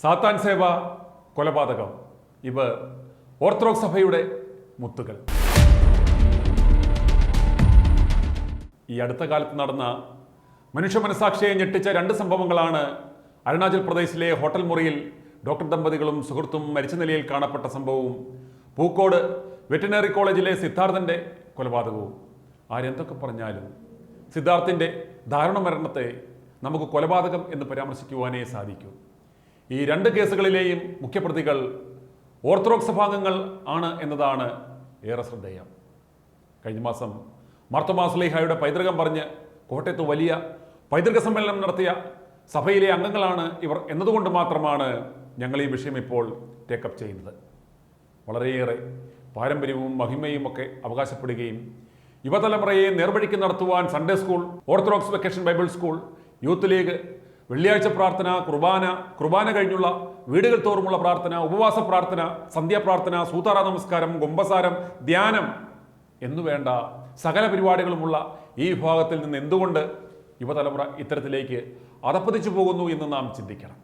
സാത്താൻ സേവ, കൊലപാതകം, ഇവ ഓർത്തഡോക്സ് സഭയുടെ മുത്തുകൾ. ഈ അടുത്ത കാലത്ത് നടന്ന മനുഷ്യ മനസാക്ഷിയെ ഞെട്ടിച്ച രണ്ട് സംഭവങ്ങളാണ് അരുണാചൽ പ്രദേശിലെ ഹോട്ടൽ മുറിയിൽ ഡോക്ടർ ദമ്പതികളും സുഹൃത്തും മരിച്ച നിലയിൽ കാണപ്പെട്ട സംഭവവും പൂക്കോട് വെറ്റിനറി കോളേജിലെ സിദ്ധാർത്ഥന്റെ കൊലപാതകവും. ആരെന്തൊക്കെ പറഞ്ഞാലും സിദ്ധാർത്ഥിന്റെ ദാരുണ മരണത്തെ നമുക്ക് കൊലപാതകം എന്ന് പരാമർശിക്കുവാനേ സാധിക്കൂ. ഈ രണ്ട് കേസുകളിലെയും മുഖ്യപ്രതികൾ ഓർത്തഡോക്സ് സഭാംഗങ്ങൾ ആണ് എന്നതാണ് ഏറെ ശ്രദ്ധേയം. കഴിഞ്ഞ മാസം മാർത്തോമാ ശ്ലീഹായുടെ പൈതൃകം പറഞ്ഞ് കോട്ടയത്ത് വലിയ പൈതൃക സമ്മേളനം നടത്തിയ സഭയിലെ അംഗങ്ങളാണ് ഇവർ എന്നതുകൊണ്ട് മാത്രമാണ് ഞങ്ങൾ ഈ വിഷയം ഇപ്പോൾ ടേക്കപ്പ് ചെയ്യുന്നത്. വളരെയേറെ പാരമ്പര്യവും മഹിമയും ഒക്കെ അവകാശപ്പെടുകയും യുവതലമുറയെ നേർവഴിക്ക് നടത്തുവാൻ Sunday school, orthodox vacation Bible school, youth league, വെള്ളിയാഴ്ച പ്രാർത്ഥന, കുർബാന കഴിഞ്ഞുള്ള വീടുകൾ തോറുമുള്ള പ്രാർത്ഥന, ഉപവാസ പ്രാർത്ഥന, സന്ധ്യാപ്രാർത്ഥന, സൂതാറ നമസ്കാരം, കുമ്പസാരം, ധ്യാനം എന്നുവേണ്ട സകല പരിപാടികളുമുള്ള ഈ വിഭാഗത്തിൽ നിന്ന് എന്തുകൊണ്ട് യുവതലമുറ ഇത്തരത്തിലേക്ക് അധപ്പതിച്ചു പോകുന്നു എന്ന് നാം ചിന്തിക്കണം.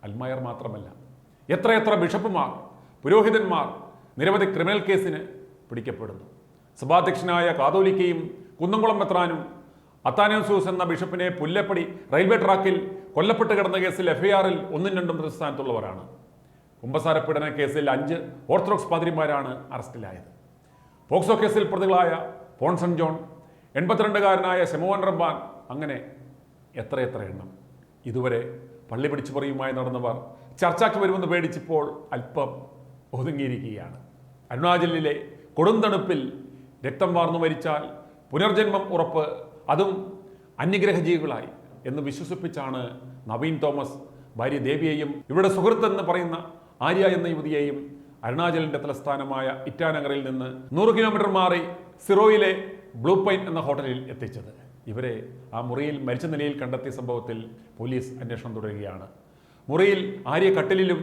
അൽമായർ മാത്രമല്ല, എത്രയെത്ര ബിഷപ്പുമാർ, പുരോഹിതന്മാർ നിരവധി ക്രിമിനൽ കേസിന് പിടിക്കപ്പെടുന്നു. സഭാധ്യക്ഷനായ കാതോലിക്കയും കുന്നംകുളം മെത്രാനും അത്താനോസ്യൂസ് എന്ന ബിഷപ്പിനെ പുല്ലപ്പടി റെയിൽവേ ട്രാക്കിൽ കൊല്ലപ്പെട്ട് കിടന്ന കേസിൽ എഫ്ഐആറിൽ 1ഉം 2ഉം പ്രതിസ്ഥാനത്തുള്ളവരാണ്. കുമ്പസാര പീഡന കേസിൽ 5 ഓർത്തഡോക്സ് പാതിരിമാരാണ് അറസ്റ്റിലായത്. പോക്സോ കേസിൽ പ്രതികളായ പോൺസൺ ജോൺ, 82കാരനായ ശമോൻ റബ്ബാൻ, അങ്ങനെ എത്രയെത്ര എണ്ണം. ഇതുവരെ പള്ളി പിടിച്ചു പറിയുമായി നടന്നവർ ചർച്ചയ്ക്ക് വരുമെന്ന് പേടിച്ചിപ്പോൾ അല്പം ഒതുങ്ങിയിരിക്കുകയാണ്. അരുണാചലിലെ കൊടുന്തണുപ്പിൽ രക്തം വാർന്നു മരിച്ചാൽ പുനർജന്മം ഉറപ്പ്, അതും അന്യഗ്രഹജീവികളായി എന്ന് വിശ്വസിപ്പിച്ചാണ് നവീൻ തോമസ് ഭാര്യ ദേവിയെയും ഇവരുടെ സുഹൃത്തെന്ന് പറയുന്ന ആര്യ എന്ന യുവതിയെയും അരുണാചലിന്റെ തലസ്ഥാനമായ ഇറ്റാനഗറിൽ നിന്ന് 100 കിലോമീറ്റർ മാറി സിറോയിലെ ബ്ലൂ പൈൻ എന്ന ഹോട്ടലിൽ എത്തിച്ചത്. ഇവരെ ആ മുറിയിൽ മരിച്ച നിലയിൽ കണ്ടെത്തിയ സംഭവത്തിൽ പോലീസ് അന്വേഷണം തുടരുകയാണ്. മുറിയിൽ ആര്യ കട്ടിലിലും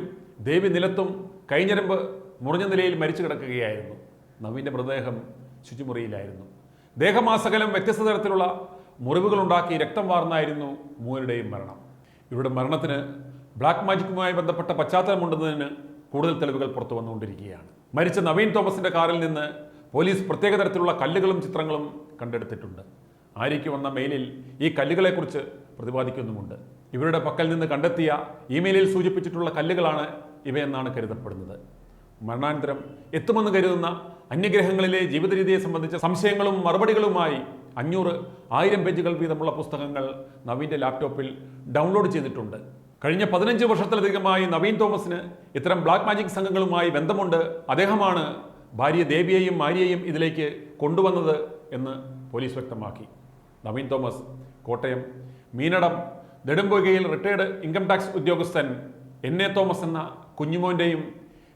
ദേവി നിലത്തും കൈഞ്ഞരമ്പ് മുറിഞ്ഞ നിലയിൽ മരിച്ചു കിടക്കുകയായിരുന്നു. നവീന്റെ മൃതദേഹം ശുചിമുറിയിലായിരുന്നു. ദേഹമാസകലം വ്യത്യസ്ത തരത്തിലുള്ള മുറിവുകളുണ്ടാക്കി രക്തം വാർന്നായിരുന്നു മൂവരുടെയും മരണം. ഇവരുടെ മരണത്തിന് ബ്ലാക്ക് മാജിക്കുമായി ബന്ധപ്പെട്ട പശ്ചാത്തലമുണ്ടെന്നതിന് കൂടുതൽ തെളിവുകൾ പുറത്തു വന്നുകൊണ്ടിരിക്കുകയാണ്. മരിച്ച നവീൻ തോമസിന്റെ കാറിൽ നിന്ന് പോലീസ് പ്രത്യേക തരത്തിലുള്ള കല്ലുകളും ചിത്രങ്ങളും കണ്ടെടുത്തിട്ടുണ്ട്. ആര്യയ്ക്ക് വന്ന മെയിലിൽ ഈ കല്ലുകളെക്കുറിച്ച് പ്രതിപാദിക്കുന്നുമുണ്ട്. ഇവരുടെ പക്കൽ നിന്ന് കണ്ടെത്തിയ ഇമെയിലിൽ സൂചിപ്പിച്ചിട്ടുള്ള കല്ലുകളാണ് ഇവയെന്നാണ് കരുതപ്പെടുന്നത്. മരണാനന്തരം എത്തുമെന്ന് കരുതുന്ന അന്യഗ്രഹങ്ങളിലെ ജീവിത രീതിയെ സംബന്ധിച്ച സംശയങ്ങളും മറുപടികളുമായി 500-1000 പേജുകൾ വീതമുള്ള പുസ്തകങ്ങൾ നവീന്റെ ലാപ്ടോപ്പിൽ ഡൗൺലോഡ് ചെയ്തിട്ടുണ്ട്. കഴിഞ്ഞ 15 വർഷത്തിലധികമായി നവീൻ തോമസിന് ഇത്തരം ബ്ലാക്ക് മാജിക് സംഘങ്ങളുമായി ബന്ധമുണ്ട്. അദ്ദേഹമാണ് ഭാര്യ ദേവിയെയും ആര്യയെയും ഇതിലേക്ക് കൊണ്ടുവന്നത് എന്ന് പോലീസ് വ്യക്തമാക്കി. നവീൻ തോമസ് കോട്ടയം മീനടം നെടുമ്പൊയ്കയിൽ റിട്ടയർഡ് ഇൻകം ടാക്സ് ഉദ്യോഗസ്ഥൻ NA തോമസ് എന്ന കുഞ്ഞുമോൻ്റെയും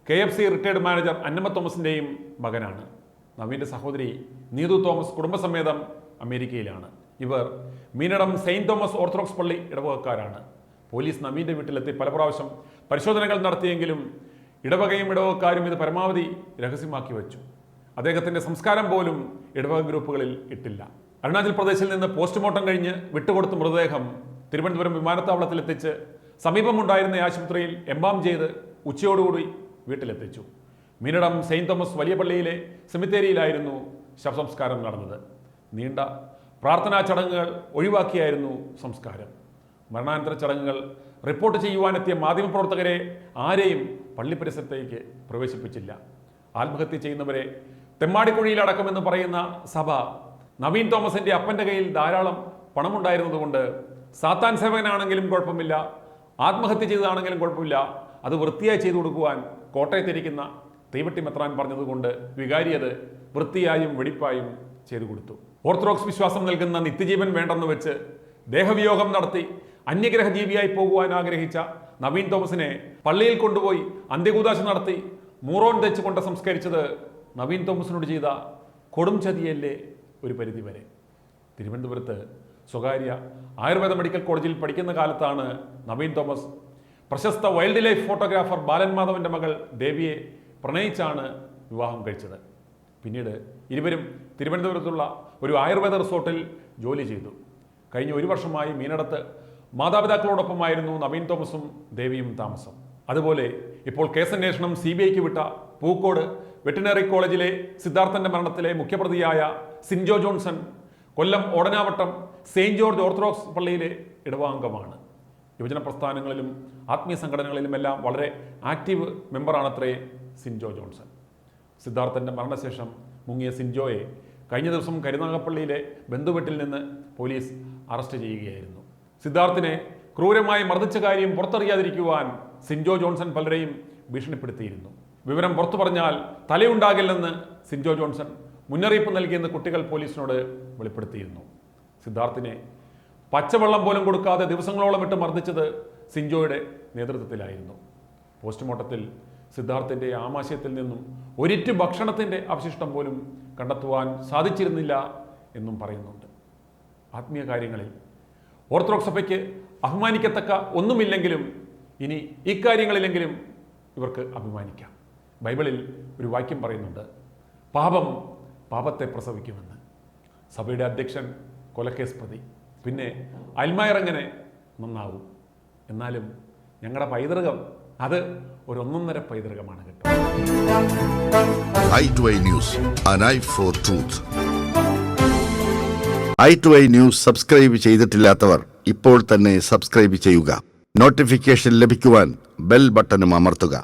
KFC റിട്ടയർഡ് മാനേജർ അന്നമ്മ തോമസിൻ്റെയും മകനാണ്. നവീൻ്റെ സഹോദരി നീതു തോമസ് കുടുംബസമേതം അമേരിക്കയിലാണ്. ഇവർ മീനടം സെയിൻറ്റ് തോമസ് ഓർത്തഡോക്സ് പള്ളി ഇടവകക്കാരാണ്. പോലീസ് നവീൻ്റെ വീട്ടിലെത്തി പല പ്രാവശ്യം പരിശോധനകൾ നടത്തിയെങ്കിലും ഇടവകയും ഇടവകക്കാരും ഇത് പരമാവധി രഹസ്യമാക്കി വെച്ചു. അദ്ദേഹത്തിൻ്റെ സംസ്കാരം പോലും ഇടവക ഗ്രൂപ്പുകളിൽ ഇട്ടില്ല. അരുണാചൽ പ്രദേശിൽ നിന്ന് പോസ്റ്റ്മോർട്ടം കഴിഞ്ഞ് വിട്ടുകൊടുത്ത മൃതദേഹം തിരുവനന്തപുരം വിമാനത്താവളത്തിലെത്തിച്ച് സമീപമുണ്ടായിരുന്ന ആശുപത്രിയിൽ എംബാം ചെയ്ത് ഉച്ചയോടുകൂടി വീട്ടിലെത്തിച്ചു. മീനടം സെയിൻറ്റ് തോമസ് വലിയ പള്ളിയിലെ സെമിത്തേരിയിലായിരുന്നു ശവസംസ്കാരം നടന്നത്. നീണ്ട പ്രാർത്ഥനാ ചടങ്ങുകൾ ഒഴിവാക്കിയായിരുന്നു സംസ്കാരം. മരണാനന്തര ചടങ്ങുകൾ റിപ്പോർട്ട് ചെയ്യുവാനെത്തിയ മാധ്യമപ്രവർത്തകരെ ആരെയും പള്ളി പരിസരത്തേക്ക് പ്രവേശിപ്പിച്ചില്ല. ആത്മഹത്യ ചെയ്യുന്നവരെ തെമ്മാടിക്കുഴിയിലടക്കമെന്ന് പറയുന്ന സഭ നവീൻ തോമസിന്റെ അപ്പൻ്റെ കയ്യിൽ ധാരാളം പണമുണ്ടായിരുന്നതുകൊണ്ട് സാത്താൻ സേവകനാണെങ്കിലും കുഴപ്പമില്ല, ആത്മഹത്യ ചെയ്തതാണെങ്കിലും കുഴപ്പമില്ല, അത് വൃത്തിയായി ചെയ്തു കൊടുക്കുവാൻ കോട്ടയത്തിരിക്കുന്ന തീവട്ടി മെത്രാൻ പറഞ്ഞതുകൊണ്ട് വികാരിയത് വൃത്തിയായും വെടിപ്പായും ചെയ്തു കൊടുത്തു. ഓർത്തഡോക്സ് വിശ്വാസം നൽകുന്ന നിത്യജീവൻ വേണ്ടെന്ന് വെച്ച് ദേഹവിയോഗം നടത്തി അന്യഗ്രഹജീവിയായി പോകുവാൻ ആഗ്രഹിച്ച നവീൻ തോമസിനെ പള്ളിയിൽ കൊണ്ടുപോയി അന്ത്യകൂദാശ നടത്തി മൂറോൻ തെച്ച് കൊണ്ട് സംസ്കരിച്ചത് നവീൻ തോമസിനോട് ചെയ്ത കൊടും ചതിയല്ലേ ഒരു പരിധിവരെ. തിരുവനന്തപുരത്ത് സ്വകാര്യ ആയുർവേദ മെഡിക്കൽ കോളേജിൽ പഠിക്കുന്ന കാലത്താണ് നവീൻ തോമസ് പ്രശസ്ത വൈൽഡ് ലൈഫ് ഫോട്ടോഗ്രാഫർ ബാലൻ മാധവന്റെ മകൾ ദേവിയെ പ്രണയിച്ചാണ് വിവാഹം കഴിച്ചത്. പിന്നീട് ഇരുവരും തിരുവനന്തപുരത്തുള്ള ഒരു ആയുർവേദ റിസോർട്ടിൽ ജോലി ചെയ്തു. കഴിഞ്ഞ 1 വർഷമായി മീനടത്ത് മാതാപിതാക്കളോടൊപ്പമായിരുന്നു നവീൻ തോമസും ദേവിയും താമസം. അതുപോലെ ഇപ്പോൾ കേസന്വേഷണം CBIക്ക് വിട്ട പൂക്കോട് വെറ്റിനറി കോളേജിലെ സിദ്ധാർത്ഥന്റെ മരണത്തിലെ മുഖ്യപ്രതിയായ സിൻജോ ജോൺസൺ കൊല്ലം ഓടനാവട്ടം സെയിന്റ് ജോർജ് ഓർത്തഡോക്സ് പള്ളിയിലെ ഇടവാംഗമാണ്. യുവജന പ്രസ്ഥാനങ്ങളിലും ആത്മീയ സംഘടനകളിലുമെല്ലാം വളരെ ആക്റ്റീവ് മെമ്പറാണത്രേ സിൻജോ ജോൺസൺ. സിദ്ധാർത്ഥന്റെ മരണശേഷം മുങ്ങിയ സിൻജോയെ കഴിഞ്ഞ ദിവസം കരുനാഗപ്പള്ളിയിലെ ബന്ധുവീട്ടിൽ നിന്ന് പോലീസ് അറസ്റ്റ് ചെയ്യുകയായിരുന്നു. സിദ്ധാർത്ഥിനെ ക്രൂരമായി മർദ്ദിച്ച കാര്യം പുറത്തറിയാതിരിക്കുവാൻ സിൻജോ ജോൺസൺ പലരെയും ഭീഷണിപ്പെടുത്തിയിരുന്നു. വിവരം പുറത്തു പറഞ്ഞാൽ തലയുണ്ടാകില്ലെന്ന് സിൻജോ ജോൺസൺ മുന്നറിയിപ്പ് നൽകിയെന്ന് കുട്ടികൾ പോലീസിനോട് വെളിപ്പെടുത്തിയിരുന്നു. സിദ്ധാർത്ഥിനെ പച്ചവെള്ളം പോലും കൊടുക്കാതെ ദിവസങ്ങളോളം ഇട്ട് മർദ്ദിച്ചത് സിൻജോയുടെ നേതൃത്വത്തിലായിരുന്നു. പോസ്റ്റ്മോർട്ടത്തിൽ സിദ്ധാർത്ഥിൻ്റെ ആമാശയത്തിൽ നിന്നും ഒരിറ്റു ഭക്ഷണത്തിൻ്റെ അവശിഷ്ടം പോലും കണ്ടെത്തുവാൻ സാധിച്ചിരുന്നില്ല എന്നും പറയുന്നുണ്ട്. ആത്മീയ കാര്യങ്ങളിൽ ഓർത്തഡോക്സ് സഭയ്ക്ക് അഭിമാനിക്കത്തക്ക ഒന്നുമില്ലെങ്കിലും ഇനി ഇക്കാര്യങ്ങളിലെങ്കിലും ഇവർക്ക് അഭിമാനിക്കാം. ബൈബിളിൽ ഒരു വാക്യം പറയുന്നുണ്ട്, പാപം പാപത്തെ പ്രസവിക്കുമെന്ന്. സഭയുടെ അധ്യക്ഷൻ കൊലക്കേസ് പ്രതി, പിന്നെ അൽമായർ എങ്ങനെ നന്നാവും? എന്നാലും ഞങ്ങളുടെ പൈതൃകം അത് ഒരു ഒന്നൊന്നര പൈതൃകമാണ് കേട്ടോ. i2i News, an eye for truth. i2i News subscribe ചെയ്തിട്ടില്ലാത്തവർ ഇപ്പോൾ തന്നെ സബ്സ്ക്രൈബ് ചെയ്യുക. നോട്ടിഫിക്കേഷൻ ലഭിക്കുവാൻ ബെൽ ബട്ടണും അമർത്തുക.